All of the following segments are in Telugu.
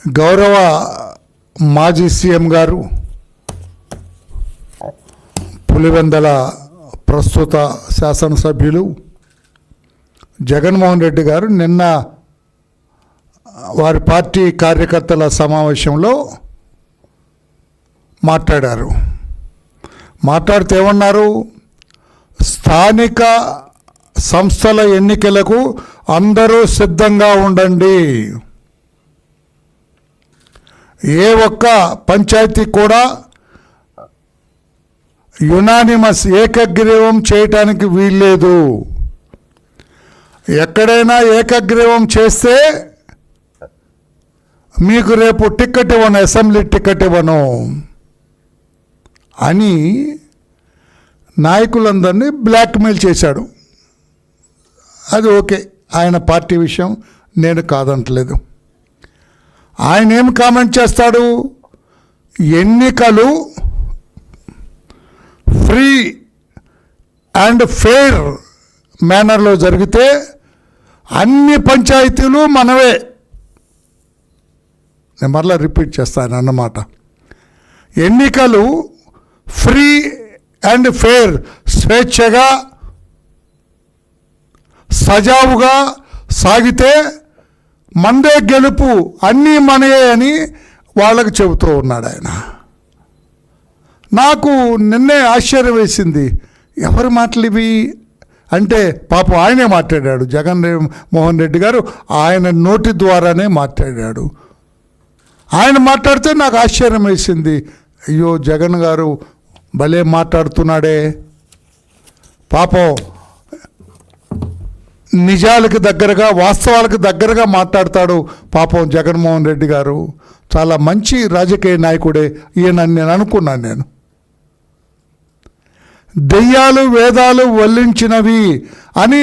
గౌరవ మాజీ సీఎం గారు పులివెందల ప్రస్తుత శాసనసభ్యులు జగన్మోహన్ రెడ్డి గారు నిన్న వారి పార్టీ కార్యకర్తల సమావేశంలో మాట్లాడుతూ ఏమన్నారు? స్థానిక సంస్థల ఎన్నికలకు అందరూ సిద్ధంగా ఉండండి. ఏ ఒక్క పంచాయతీ కూడా యునానిమస్ ఏకగ్రీవం చేయటానికి వీల్లేదు. ఎక్కడైనా ఏకగ్రీవం చేస్తే మీకు రేపు టికెట్ ఇవ్వను, అసెంబ్లీ టికెట్ ఇవ్వను అని నాయకులందరినీ బ్లాక్మెయిల్ చేశాడు. అది ఓకే, ఆయన పార్టీ విషయం, నేను కాదంటలేదు. ఆయన ఏం కామెంట్ చేస్తాడు? ఎన్నికలు ఫ్రీ అండ్ ఫెయిర్ మేనర్లో జరిగితే అన్ని పంచాయతీలు మనవే. నేను మరలా రిపీట్ చేస్తాను అన్నమాట. ఎన్నికలు ఫ్రీ అండ్ ఫెయిర్, స్వేచ్ఛగా సజావుగా సాగితే మందే గెలుపు, అన్నీ మనయే అని వాళ్ళకు చెబుతూ ఉన్నాడు ఆయన. నాకు నిన్నే ఆశ్చర్యం వేసింది. ఎవరి మాటలు ఇవి అంటే పాపం ఆయనే మాట్లాడాడు. జగన్మోహన్ రెడ్డి గారు ఆయన నోటి ద్వారానే మాట్లాడాడు. ఆయన మాట్లాడితే నాకు ఆశ్చర్యం వేసింది. అయ్యో, జగన్ గారు భలే మాట్లాడుతున్నాడే, పాపం నిజాలకు దగ్గరగా, వాస్తవాలకు దగ్గరగా మాట్లాడతాడు పాపం జగన్మోహన్ రెడ్డి గారు. చాలా మంచి రాజకీయ నాయకుడే ఈయన నేను అనుకున్నాను. దెయ్యాలు వేదాలు వల్లించినవి అని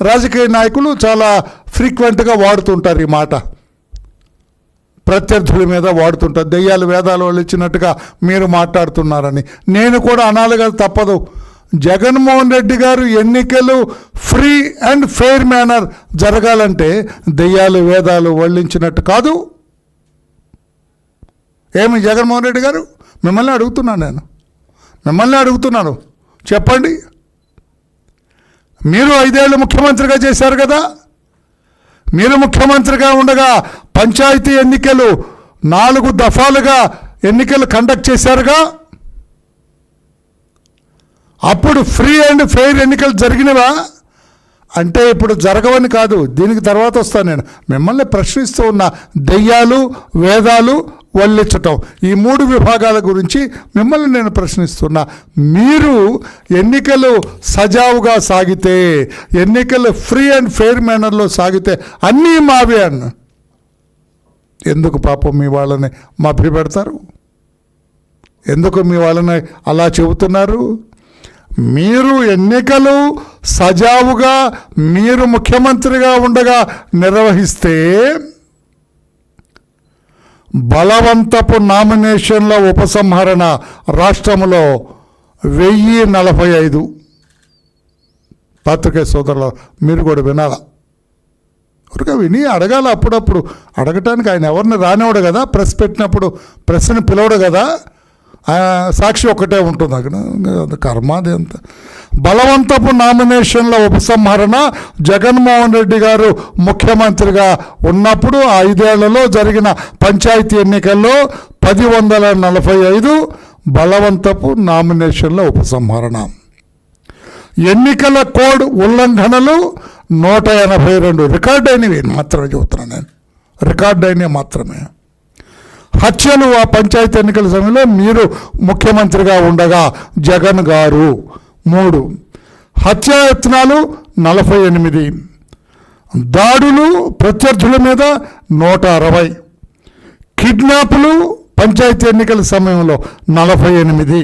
రాజకీయ నాయకులు చాలా ఫ్రీక్వెంట్గా వాడుతుంటారు ఈ మాట. ప్రత్యర్థుల మీద వాడుతుంటారు. దెయ్యాలు వేదాలు వల్లించినట్టుగా మీరు మాట్లాడుతున్నారని. నేను కూడా అనాలిగా తప్పదు. జగన్మోహన్ రెడ్డి గారు ఎన్నికలు ఫ్రీ అండ్ ఫెయిర్ మేనర్ జరగాలంటే దెయ్యాలు వేదాలు వల్లించినట్టు కాదు. ఏమి జగన్మోహన్ రెడ్డి గారు, మిమ్మల్ని అడుగుతున్నాను, చెప్పండి. మీరు 5 ఏళ్ళు ముఖ్యమంత్రిగా చేశారు కదా. మీరు ముఖ్యమంత్రిగా ఉండగా పంచాయతీ ఎన్నికలు 4 దఫాలుగా ఎన్నికలు కండక్ట్ చేశారుగా. అప్పుడు ఫ్రీ అండ్ ఫెయిర్ ఎన్నికలు జరిగినవా అంటే ఇప్పుడు జరగవని కాదు, దీనికి తర్వాత వస్తాను. నేను మిమ్మల్ని ప్రశ్నిస్తూ ఉన్న దెయ్యాలు వేదాలు వల్లించటం, ఈ 3 విభాగాల గురించి మిమ్మల్ని నేను ప్రశ్నిస్తున్నా. మీరు ఎన్నికలు సజావుగా సాగితే, ఎన్నికలు ఫ్రీ అండ్ ఫెయిర్ మేనర్లో సాగితే అన్నీ మావే అన్న. ఎందుకు పాపం మీ వాళ్ళని మభ్యపెడతారు? ఎందుకు మీ వాళ్ళని అలా చెబుతున్నారు? మీరు ఎన్నికలు సజావుగా మీరు ముఖ్యమంత్రిగా ఉండగా నిర్వహిస్తే బలవంతపు నామినేషన్ల ఉపసంహరణ రాష్ట్రంలో 1045. పత్రికే సోదరులు మీరు కూడా వినాలా, ఊరికే విని అడగాల. అప్పుడప్పుడు అడగటానికి ఆయన ఎవరిని రానివాడు కదా, ప్రెస్ పెట్టినప్పుడు ప్రెస్ని పిలవడు కదా, సాక్షి ఒక్కటే ఉంటుంది అక్కడ. కర్మాది అంత. బలవంతపు నామినేషన్ల ఉపసంహరణ జగన్మోహన్ రెడ్డి గారు ముఖ్యమంత్రిగా ఉన్నప్పుడు 5 ఏళ్లలో జరిగిన పంచాయతీ ఎన్నికల్లో 1045 బలవంతపు నామినేషన్ల ఉపసంహరణ. ఎన్నికల కోడ్ ఉల్లంఘనలు 182 రికార్డ్ అయినవి మాత్రమే చెబుతున్నాను నేను, రికార్డ్ అయినవి మాత్రమే. హత్యలు ఆ పంచాయతీ ఎన్నికల సమయంలో మీరు ముఖ్యమంత్రిగా ఉండగా జగన్ గారు 3, హత్యాయత్నాలు 48, దాడులు ప్రత్యర్థుల మీద 160, కిడ్నాపులు పంచాయతీ ఎన్నికల సమయంలో 48,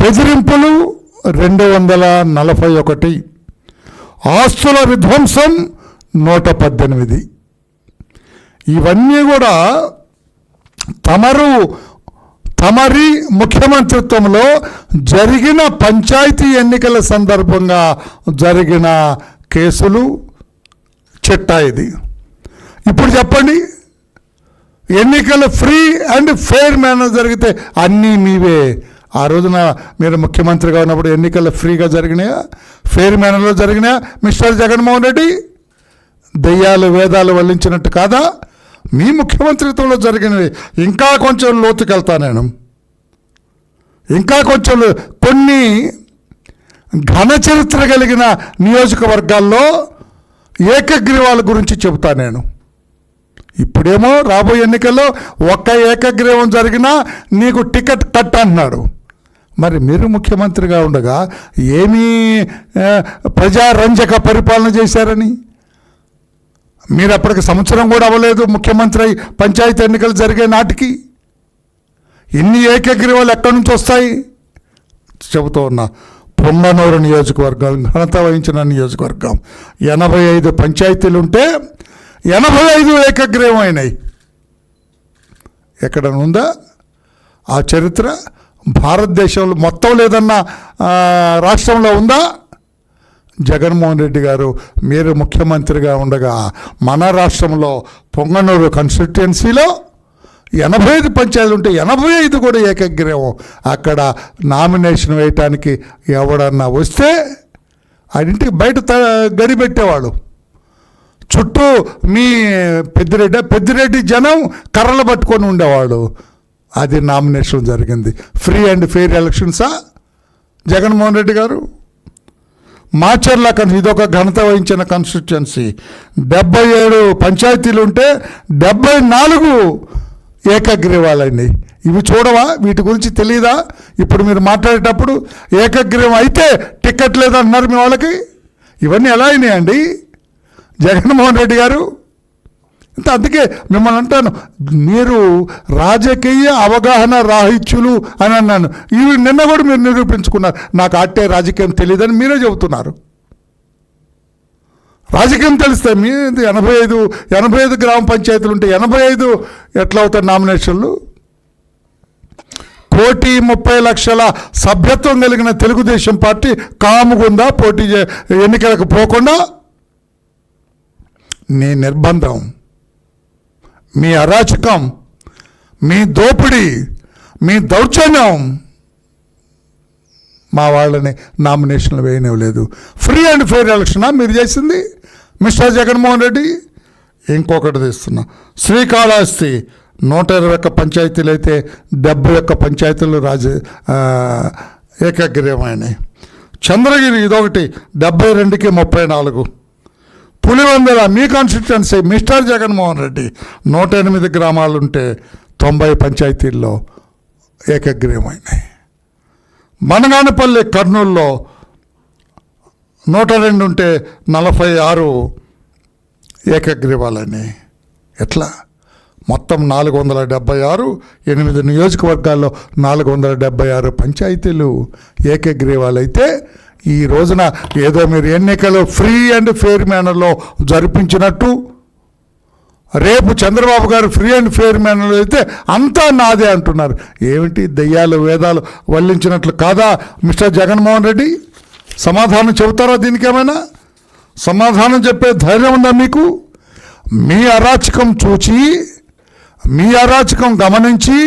బెదిరింపులు 241, ఆస్తుల విధ్వంసం 118. ఇవన్నీ కూడా తమరి ముఖ్యమంత్రిత్వంలో జరిగిన పంచాయతీ ఎన్నికల సందర్భంగా జరిగిన కేసులు చిట్టా ఇది. ఇప్పుడు చెప్పండి, ఎన్నికలు ఫ్రీ అండ్ ఫెయిర్ మేనర్ జరిగితే అన్నీ మీవే. ఆ రోజున మీరు ముఖ్యమంత్రిగా ఉన్నప్పుడు ఎన్నికలు ఫ్రీగా జరిగినాయా, ఫెయిర్ మేనర్లో జరిగినాయా మిస్టర్ జగన్మోహన్ రెడ్డి? దెయ్యాలు వేదాలు వల్లించినట్టు కాదా? మీ ముఖ్యమంత్రిత్వంలో జరిగినవి. ఇంకా కొంచెం లోతుకెళ్తా నేను, ఇంకా కొంచెం కొన్ని ఘన చరిత్ర కలిగిన నియోజకవర్గాల్లో ఏకగ్రీవాల గురించి చెబుతా నేను. ఇప్పుడేమో రాబోయే ఎన్నికల్లో ఒక్క ఏకగ్రీవం జరిగినా నీకు టికెట్ కట్ అంటున్నాడు. మరి మీరు ముఖ్యమంత్రిగా ఉండగా ఏమీ ప్రజారంజక పరిపాలన చేశారని? మీరు అప్పటికి సంవత్సరం కూడా అవ్వలేదు ముఖ్యమంత్రి అయి పంచాయతీ ఎన్నికలు జరిగే నాటికి. ఇన్ని ఏకగ్రీవాలు ఎక్కడి నుంచి వస్తాయి? చెబుతూ ఉన్నా. పొంగనూరు నియోజకవర్గం ఘనత వహించిన నియోజకవర్గం, 85 పంచాయతీలు ఉంటే 85 ఏకగ్రీవం అయినాయి. ఎక్కడ ఉందా ఆ చరిత్ర? భారతదేశంలో మొత్తం లేదన్న రాష్ట్రంలో ఉందా? జగన్మోహన్ రెడ్డి గారు మీరు ముఖ్యమంత్రిగా ఉండగా మన రాష్ట్రంలో పొంగనూరు కాన్స్టిట్యుయెన్సీలో 85 పంచాయతీలు ఉంటే 85 కూడా ఏకగ్రీవం. అక్కడ నామినేషన్ వేయటానికి ఎవడన్నా వస్తే ఇంటికి బయట గడిపెట్టేవాళ్ళు. చుట్టూ మీ పెద్దిరెడ్డి జనం కర్రలు పట్టుకొని ఉండేవాడు. అది నామినేషన్ జరిగింది. ఫ్రీ అండ్ ఫెయిర్ ఎలక్షన్సా జగన్మోహన్ రెడ్డి గారు? మాచర్ల ఇదొక ఘనత వహించిన కాన్స్టిట్యుయెన్సీ, 77 పంచాయతీలు ఉంటే 74 ఏకగ్రీవాలండి. ఇవి చూడవా? వీటి గురించి తెలియదా? ఇప్పుడు మీరు మాట్లాడేటప్పుడు ఏకగ్రీవం అయితే టికెట్ లేదన్నారు మీ వాళ్ళకి. ఇవన్నీ ఎలా అయినాయండి జగన్మోహన్ రెడ్డి గారు? అందుకే మిమ్మల్ని అంటాను, మీరు రాజకీయ అవగాహన రాహిత్యులు అని అన్నాను. ఇవి నిన్న కూడా మీరు నిరూపించుకున్నారు. నాకు అట్టే రాజకీయం తెలియదని మీరే చెబుతున్నారు. రాజకీయం తెలిస్తే మీ 85 గ్రామ పంచాయతీలు ఉంటే 85 ఎట్లా అవుతాయి నామినేషన్లు? 1,30,00,000 సభ్యత్వం కలిగిన తెలుగుదేశం పార్టీ కాముగుందా పోటీ ఎన్నికలకు పోకుండా? నీ నిర్బంధం, మీ అరాచకం, మీ దోపిడీ, మీ దౌర్జన్యం మా వాళ్ళని నామినేషన్లు వేయనివ్వలేదు. ఫ్రీ అండ్ ఫెయిర్ ఎలక్షనా మీరు చేసింది మిస్టర్ జగన్మోహన్ రెడ్డి? ఇంకొకటి తీస్తున్నా. శ్రీకాళహస్తి 121 పంచాయతీలు అయితే 71 పంచాయతీలు ఏకగ్రీవమైనాయి. చంద్రగిరి ఇదొకటి 72కి 34. పులివెందుల మీ కాన్స్టిట్యుయెన్సీ మిస్టర్ జగన్మోహన్ రెడ్డి 108 గ్రామాలుంటే 90 పంచాయతీల్లో ఏకగ్రీవమైనాయి. మనగానపల్లి కర్నూలులో 102 ఉంటే 46 ఏకగ్రీవాలని. ఎట్లా? మొత్తం 476, 8 నియోజకవర్గాల్లో 476 పంచాయతీలు ఏకగ్రీవాలైతే ఈ రోజున ఏదో మీరు ఎన్నికలు ఫ్రీ అండ్ ఫెయిర్ మేనర్లో జరిపించినట్టు, రేపు చంద్రబాబు గారు ఫ్రీ అండ్ ఫెయిర్ మేనర్లో అయితే అంతా నాదే అంటున్నారు. ఏమిటి దెయ్యాలు వేదాలు వల్లించినట్లు కాదా మిస్టర్ జగన్మోహన్ రెడ్డి? సమాధానం చెబుతారా? దీనికి ఏమైనా సమాధానం చెప్పే ధైర్యం ఉందా మీకు? మీ అరాచకం చూచి, మీ అరాచకం గమనించి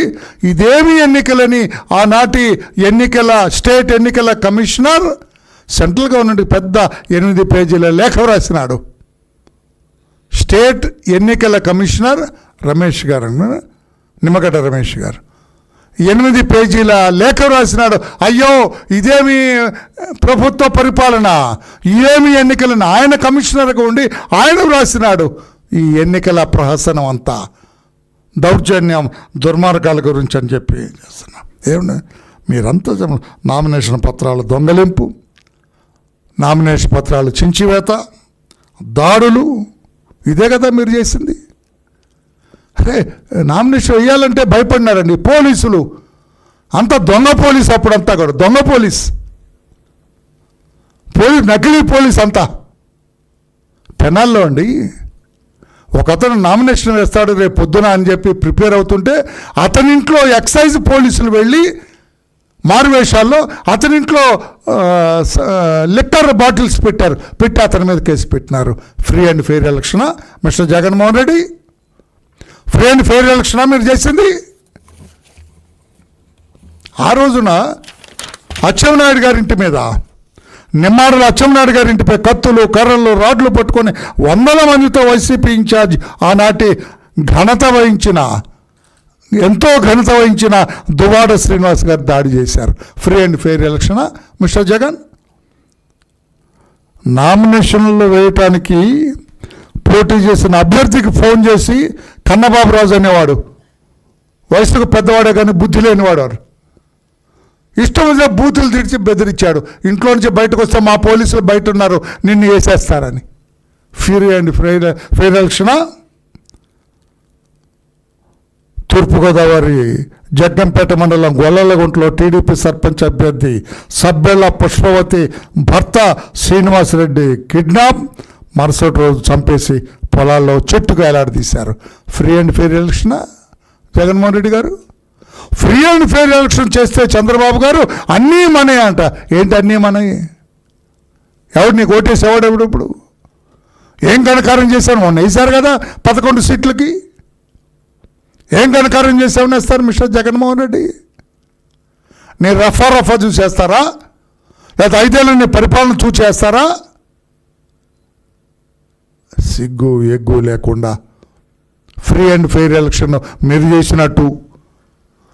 ఇదేమి ఎన్నికలని ఆనాటి స్టేట్ ఎన్నికల కమిషనర్ సెంట్రల్ గవర్నమెంట్ పెద్ద 8 పేజీల లేఖ రాసినాడు. స్టేట్ ఎన్నికల కమిషనర్ రమేష్ గారు, నిమ్మగడ్డ రమేష్ గారు 8 పేజీల లేఖ రాసినాడు. అయ్యో ఇదేమి ప్రభుత్వ పరిపాలన, ఇదేమి ఎన్నికలను ఆయన కమిషనర్గా ఉండి ఆయన రాసినాడు. ఈ ఎన్నికల ప్రహసనం అంతా దౌర్జన్యం దుర్మార్గాల గురించి అని చెప్పి చేస్తున్నా. ఏమన్నా మీరంతా నామినేషన్ పత్రాల దొంగలింపు, నామినేషన్ పత్రాలు చించివేత, దాడులు, ఇదే కదా మీరు చేసింది. అరే నామినేషన్ వేయాలంటే భయపడినారండి పోలీసులు. అంత దొంగ పోలీస్, అప్పుడంతా కూడా దొంగ పోలీస్, నకిలీ పోలీస్ అంతా. తెనాల్లో అండి ఒకతను నామినేషన్ వేస్తాడు రేపు పొద్దున అని చెప్పి ప్రిపేర్ అవుతుంటే అతని ఇంట్లో ఎక్సైజ్ పోలీసులు వెళ్ళి మారువేషాల్లో అతని ఇంట్లో లిక్కర్ బాటిల్స్ పెట్టి అతని మీద కేసు పెట్టినారు. ఫ్రీ అండ్ ఫెయిర్ ఎలక్షనా mister Jaganmohan Reddy? Free and fair ఎలక్షనా మీరు చేసింది? ఆ రోజున అచ్చెన్నాయుడు గారి ఇంటి మీద, నిమ్మాడల అచ్చెన్నాయుడు గారి ఇంటిపై కత్తులు, కర్రలు, రాడ్లు పట్టుకొని వందల మందితో వైసీపీ ఇన్ఛార్జ్ ఆనాటి ఎంతో ఘనత వహించిన దువ్వాడ శ్రీనివాస్ గారు దాడి చేశారు. ఫ్రీ అండ్ ఫెయిర్ ఎలక్షనా మిస్టర్ జగన్? నామినేషన్లు వేయటానికి పోటీ చేసిన అభ్యర్థికి ఫోన్ చేసి కన్నబాబురాజు అనేవాడు, వయసుకు పెద్దవాడే కానీ బుద్ధి లేనివాడు, ఇష్టం వచ్చిన బూతులు తిరిచి బెదిరించాడు. ఇంట్లో నుంచి బయటకు వస్తే మా పోలీసులు బయట ఉన్నారు, నిన్ను వేసేస్తారని. ఫ్రీ అండ్ ఫెయిర్ ఎలక్షనా? తూర్పుగోదావరి జగ్గంపేట మండలం గొల్లలగుంటలో టీడీపీ సర్పంచ్ అభ్యర్థి సబ్బెళ్ళ పుష్పవతి భర్త శ్రీనివాసరెడ్డి కిడ్నాప్, మరుసటి రోజు చంపేసి పొలాల్లో చెట్టుకు వేలాడదీశారు. ఫ్రీ అండ్ ఫెయిర్ ఎలక్షనా జగన్మోహన్ రెడ్డి గారు? ఫ్రీ అండ్ ఫెయిర్ ఎలక్షన్ చేస్తే చంద్రబాబు గారు అన్నీ మనయే అంట. ఏంటి అన్నీ మనయే? ఎవడు నీకు ఓటేసి ఎవడెవడు? ఇప్పుడు ఏం ఘనకారం చేశాను? మొన్న వేశారు కదా 11 సీట్లకి. ఏం ఘనకారం చేసామని వేస్తారు మిస్టర్ జగన్మోహన్ రెడ్డి? నేను రఫా చూసేస్తారా, లేదా 5 ఏళ్ళు నీ పరిపాలన చూసేస్తారా? సిగ్గు ఎగ్గు లేకుండా ఫ్రీ అండ్ ఫెయిర్ ఎలక్షన్ మీరు చేసినట్టు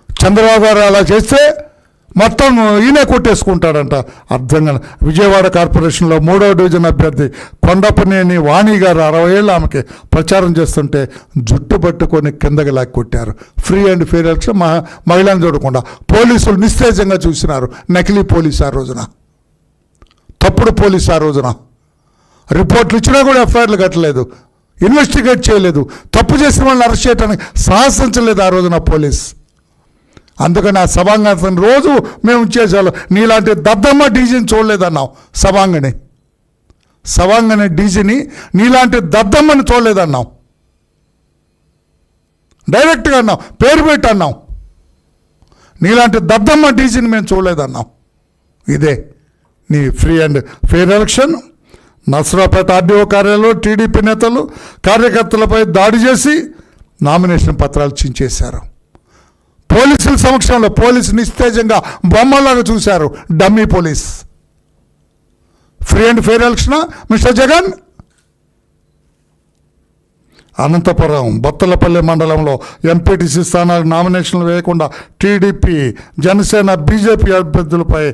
చంద్రబాబు గారు అలా చేస్తే మొత్తం ఈయనే కొట్టేసుకుంటాడంట. అర్థంగా విజయవాడ కార్పొరేషన్లో 3వ డివిజన్ అభ్యర్థి కొండపనేని వాణి గారు 60 ఏళ్ళు ఆమెకి ప్రచారం చేస్తుంటే జుట్టు పట్టుకొని కిందకి లాక్కి కొట్టారు. ఫ్రీ అండ్ ఫెయిర్ ఎలక్షన్ మహిళను చూడకుండా పోలీసులు నిస్తేజంగా చూసినారు. నకిలీ పోలీసు ఆ రోజున, తప్పుడు పోలీసు ఆ రోజున. రిపోర్ట్లు ఇచ్చినా కూడా ఎఫ్ఐఆర్లు కట్టలేదు, ఇన్వెస్టిగేట్ చేయలేదు, తప్పు చేసిన వాళ్ళని అరెస్ట్ చేయడానికి సాహసించలేదు ఆ రోజున పోలీస్. అందుకని ఆ సభాంగం రోజు మేము చేసేవాళ్ళం. నీలాంటి దద్దమ్మ డీజీని చూడలేదన్నాం. సభాంగని డీజీని నీలాంటి దద్దమ్మని చూడలేదన్నాం. డైరెక్ట్గా అన్నాం, పేరు పెట్టి అన్నాం. నీలాంటి దద్దమ్మ డీజీని మేము చూడలేదన్నాం. ఇదే నీ free and fair election. Narasaraopet RDO కార్యాలయంలో టీడీపీ నేతలు కార్యకర్తలపై దాడి చేసి నామినేషన్ పత్రాలు చించేశారు. పోలీసుల సమక్షంలో పోలీసు నిస్తేజంగా బొమ్మలాగా చూశారు. Dummy police. Free and fair ఎలక్షనా మిస్టర్ జగన్? అనంతపురం బత్తలపల్లి మండలంలో ఎంపీటీసీ స్థానాలకు నామినేషన్లు వేయకుండా టీడీపీ, జనసేన, బీజేపీ అభ్యర్థులపై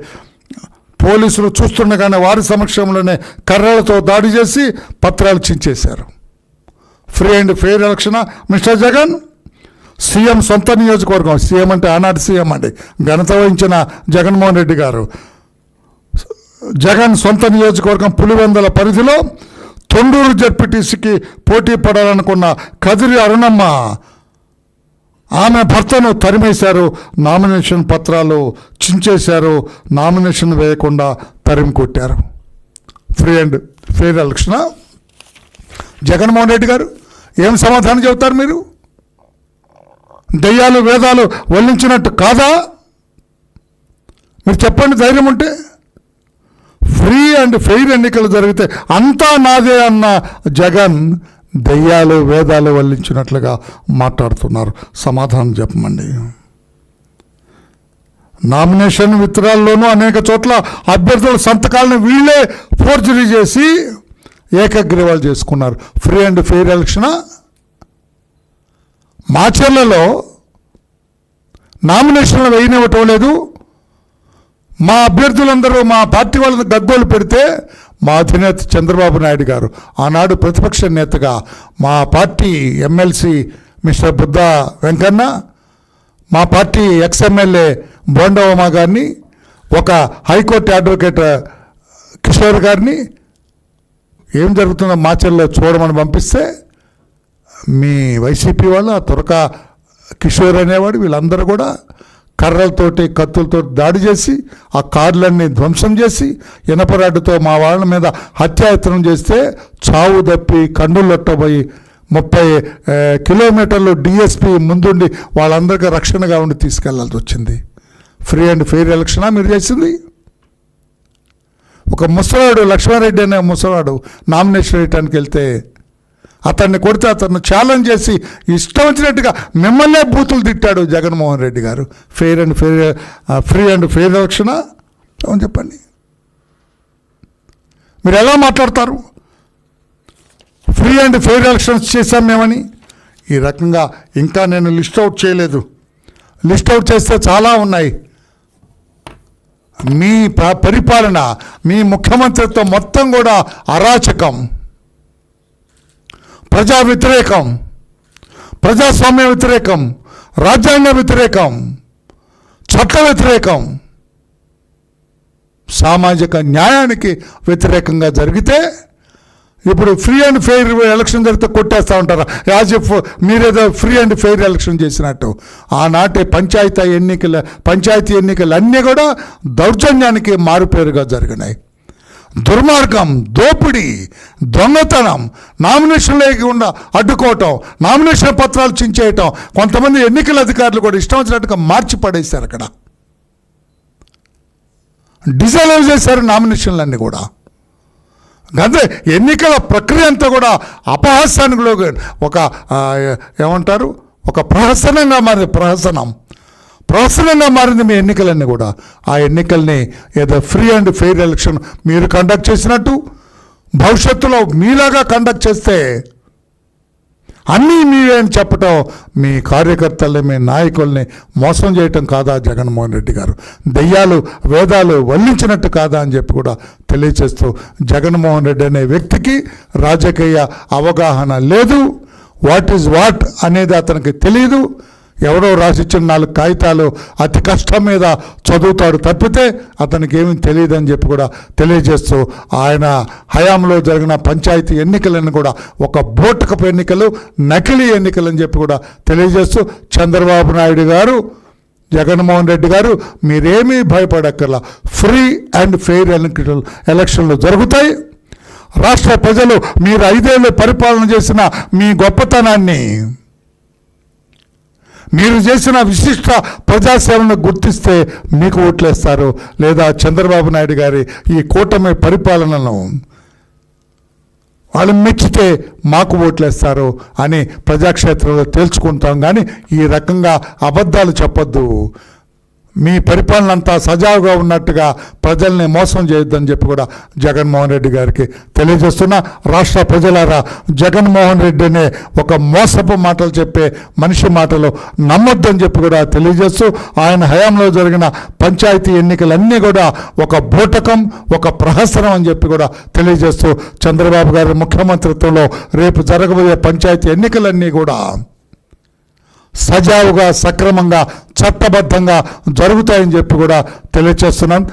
పోలీసులు చూస్తుండగానే వారి సమక్షంలోనే కర్రలతో దాడి చేసి పత్రాలు చించేశారు. ఫ్రీ అండ్ ఫెయిర్ ఎలక్షనా మిస్టర్ జగన్? సీఎం సొంత నియోజకవర్గం, సీఎం అంటే ఆనాటి సీఎం అండి, ఘనత వహించిన జగన్మోహన్ రెడ్డి గారు. జగన్ సొంత నియోజకవర్గం పులివెందుల పరిధిలో తొండూరు జడ్పీటీసీకి పోటీ పడాలనుకున్న కదిరి అరుణమ్మ ఆమె భర్తను తరిమేశారు. నామినేషన్ పత్రాలు చించేశారు. నామినేషన్ వేయకుండా తరిమి కొట్టారు. ఫ్రీ అండ్ ఫెయిర్ ఎలక్షనా జగన్మోహన్ రెడ్డి గారు? ఏం సమాధానం చెబుతారు మీరు? దయ్యాలు వేదాలు వల్లించినట్టు కాదా? మీరు చెప్పండి ధైర్యం ఉంటే. ఫ్రీ అండ్ ఫెయిర్ ఎన్నికలు జరిగితే అంతా నాదే అన్న జగన్ దయ్యాలు వేదాలు వల్లించినట్లుగా మాట్లాడుతున్నారు. సమాధానం చెప్పమండి. నామినేషన్ విత్డ్రాల్లోనూ అనేక చోట్ల అభ్యర్థుల సంతకాలను వీళ్ళే ఫోర్జరీ చేసి ఏకగ్రీవాలు చేసుకున్నారు. ఫ్రీ అండ్ ఫెయిర్ ఎలక్షనా? మాచర్లలో నామినేషన్లు వేయనివ్వటం లేదు. మా అభ్యర్థులందరూ మా పార్టీ వాళ్ళని గగ్గోలు పెడితే మా అధినేత చంద్రబాబు నాయుడు గారు ఆనాడు ప్రతిపక్ష నేతగా మా party MLC mister Buddha Venkanna, మా పార్టీ ఎక్స్ఎమ్మెల్యే బోండవమ్మ గారిని, ఒక హైకోర్టు అడ్వకేట్ కిషోర్ గారిని ఏం జరుగుతుందో మాచర్లో చూడమని పంపిస్తే మీ వైసీపీ వాళ్ళు ఆ తురక కిషోర్ అనేవాడు వీళ్ళందరూ కూడా కర్రలతోటి కత్తులతో దాడి చేసి ఆ కార్లన్నీ ధ్వంసం చేసి ఇనపరాడ్డుతో మా వాళ్ళ మీద హత్యాయత్నం చేస్తే చావు తప్పి కన్నులొట్టబోయి 30 కిలోమీటర్లు డిఎస్పీ ముందుండి వాళ్ళందరికీ రక్షణగా ఉండి తీసుకెళ్లాల్సి వచ్చింది. ఫ్రీ అండ్ ఫెయిర్ ఎలక్షనా మీరు చేసింది? ఒక ముసలాడు లక్ష్మారెడ్డి అనే ముసలాడు నామినేషన్ వేయటానికి వెళ్తే అతన్ని కొడితే అతన్ని ఛాలెంజ్ చేసి ఇష్టం వచ్చినట్టుగా మిమ్మల్నే బూతులు తిట్టాడు జగన్మోహన్ రెడ్డి గారు. ఫ్రీ అండ్ ఫెయిర్ ఎలక్షనా అని చెప్పండి. మీరు ఎలా మాట్లాడతారు? ఫ్రీ అండ్ ఫెయిర్ ఎలక్షన్స్ చేశాం మేమని. ఈ రకంగా ఇంకా నేను లిస్ట్ అవుట్ చేయలేదు. లిస్ట్ అవుట్ చేస్తే చాలా ఉన్నాయి. మీ పరిపాలన, మీ ముఖ్యమంత్రిత్వం మొత్తం కూడా అరాచకం, ప్రజా వ్యతిరేకం, ప్రజాస్వామ్య వ్యతిరేకం, రాజ్యాంగ వ్యతిరేకం, చట్ట వ్యతిరేకం, సామాజిక న్యాయానికి వ్యతిరేకంగా జరిగితే ఇప్పుడు ఫ్రీ అండ్ ఫెయిర్ ఎలక్షన్ జరిగితే కొట్టేస్తూ ఉంటారు. యాజ్ ఇఫ్ మీరేదో ఫ్రీ అండ్ ఫెయిర్ ఎలక్షన్ చేసినట్టు. ఆనాటి పంచాయతీ ఎన్నికలు అన్నీ కూడా దౌర్జన్యానికి మారుపేరుగా జరిగినాయి. దుర్మార్గం, దోపిడీ, దొంగతనం, నామినేషన్ లేకుండా అడ్డుకోవటం, నామినేషన్ పత్రాలు చించేయటం, కొంతమంది ఎన్నికల అధికారులు కూడా ఇష్టం వచ్చినట్టుగా మార్చి పడేశారు. అక్కడ డిజాల్వ్ చేశారు నామినేషన్లన్నీ కూడా. అదే ఎన్నికల ప్రక్రియ అంతా కూడా అపహాస్యానికి ఒక ప్రహసనంగా మారింది. ప్రహసనంగా మారింది మీ ఎన్నికలన్నీ కూడా. ఆ ఎన్నికల్ని ఏదో ఫ్రీ అండ్ ఫెయిర్ ఎలక్షన్ మీరు కండక్ట్ చేసినట్టు భవిష్యత్తులో మీలాగా కండక్ట్ చేస్తే అన్నీ మీవే అని చెప్పటం మీ కార్యకర్తల్ని, మీ నాయకుల్ని మోసం చేయటం కాదా జగన్మోహన్ రెడ్డి గారు? దెయ్యాలు వేదాలు వల్లించినట్టు కాదా అని చెప్పి కూడా తెలియచేస్తూ, జగన్మోహన్ రెడ్డి అనే వ్యక్తికి రాజకీయ అవగాహన లేదు. వాట్ ఈజ్ వాట్ అనేది అతనికి తెలియదు. ఎవరో రాసిచ్చిన 4 కాగితాలు అతి కష్టం మీద చదువుతాడు తప్పితే అతనికి ఏమీ తెలియదని చెప్పి కూడా తెలియజేస్తూ, ఆయన హయాంలో జరిగిన పంచాయతీ ఎన్నికలను కూడా ఒక బూటకపు ఎన్నికలు, నకిలీ ఎన్నికలు అని చెప్పి కూడా తెలియజేస్తూ, చంద్రబాబు నాయుడు గారు, జగన్మోహన్ రెడ్డి గారు మీరేమీ భయపడక్కర్లా. ఫ్రీ అండ్ ఫెయిర్ ఎలక్షన్లు జరుగుతాయి. రాష్ట్ర ప్రజలు మీరు 5 ఏళ్ళు పరిపాలన చేసిన మీ గొప్పతనాన్ని, మీరు చేసిన విశిష్ట ప్రజాసేవలను గుర్తిస్తే మీకు ఓట్లేస్తారు. లేదా చంద్రబాబు నాయుడు గారి ఈ కూటమి పరిపాలనను వాళ్ళు మెచ్చితే మాకు ఓట్లేస్తారు అని ప్రజాక్షేత్రంలో తేల్చుకుంటాం. కానీ ఈ రకంగా అబద్ధాలు చెప్పొద్దు. మీ పరిపాలన అంతా సజావుగా ఉన్నట్టుగా ప్రజల్ని మోసం చేయొద్దని చెప్పి కూడా జగన్మోహన్ రెడ్డి గారికి తెలియజేస్తున్నా. రాష్ట్ర ప్రజలారా, జగన్మోహన్ రెడ్డి అనే ఒక మోసపు మాటలు చెప్పే మనిషి మాటలు నమ్మొద్దని చెప్పి కూడా తెలియజేస్తూ, ఆయన హయాంలో జరిగిన పంచాయతీ ఎన్నికలన్నీ కూడా ఒక బూటకం, ఒక ప్రహసనం అని చెప్పి కూడా తెలియజేస్తూ, చంద్రబాబు గారి ముఖ్యమంత్రిత్వంలో రేపు జరగబోయే పంచాయతీ ఎన్నికలన్నీ కూడా సజావుగా, సక్రమంగా, చట్టబద్ధంగా జరుగుతాయని చెప్పి కూడా తెలియజేస్తున్నాను.